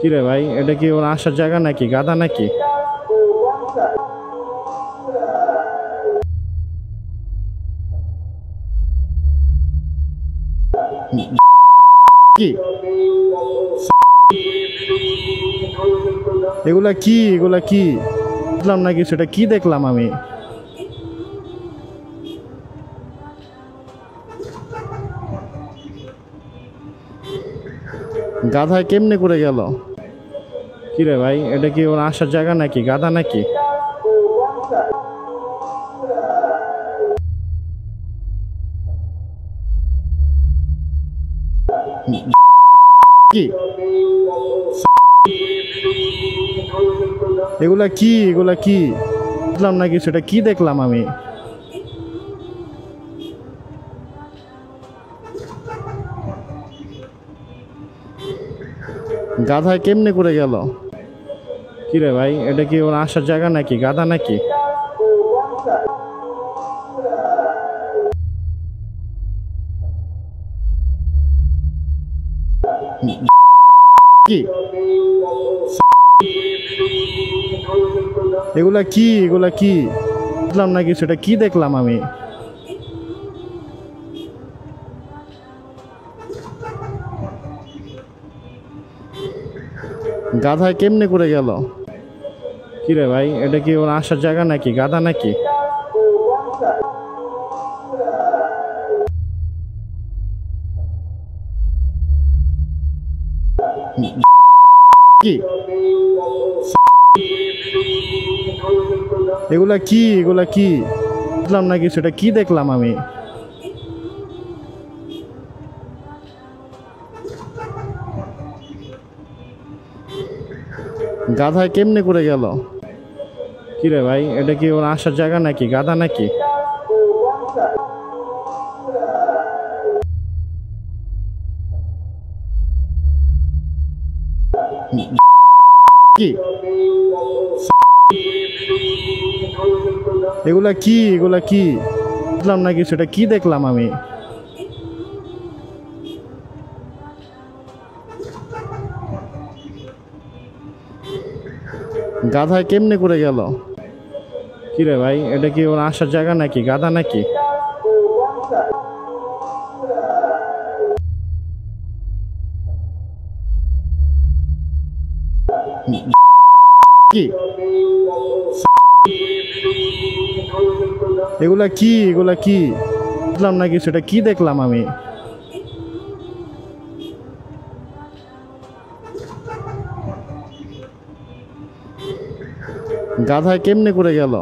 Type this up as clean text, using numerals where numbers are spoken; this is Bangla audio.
কি রে ভাই, এটা কি ওর আসার জায়গা নাকি? গাধা নাকি? কি এগুলা কি? এগুলা কি বুঝলাম না কিছু। এটা কি দেখলাম আমি? গাধায় কেমনে করে গেল? কি রে ভাই, এটা কি ওর আসার জায়গা নাকি? গাধা নাকি? কি এগুলা কি? এগুলা কি বুঝলাম না কিছু। এটা কি দেখলাম আমি? গাধায় কেমনে করে গেল? কি রে ভাই, এটা কি ওর আসার জায়গা নাকি? গাধা নাকি? কি এগুলা কি? এগুলা কি বুঝলাম না কিছু। এটা কি দেখলাম আমি? গাধায় কেমনে করে গেল? কি রে ভাই, এটা কি ওর আসার জায়গা নাকি? গাধা নাকি? কি এগুলা কি? এগুলা কি বুঝলাম না কিছু। এটা কি দেখলাম আমি? গাধায় কেমনে করে গেল? কি রে ভাই, এটা কি ওর আসার জায়গা নাকি? গাধা নাকি? কি এগুলা কি? এগুলা কি বুঝলাম না কিছু। এটা কি দেখলাম আমি? গাধায় কেমনে করে গেল? কি রে ভাই, এটা কি ওর আসার জায়গা নাকি? গাধা নাকি? কি এগুলা কি? এগুলা কি বুঝলাম না কিছু। এটা কি দেখলাম আমি? গাধায় কেমনে করে গেল?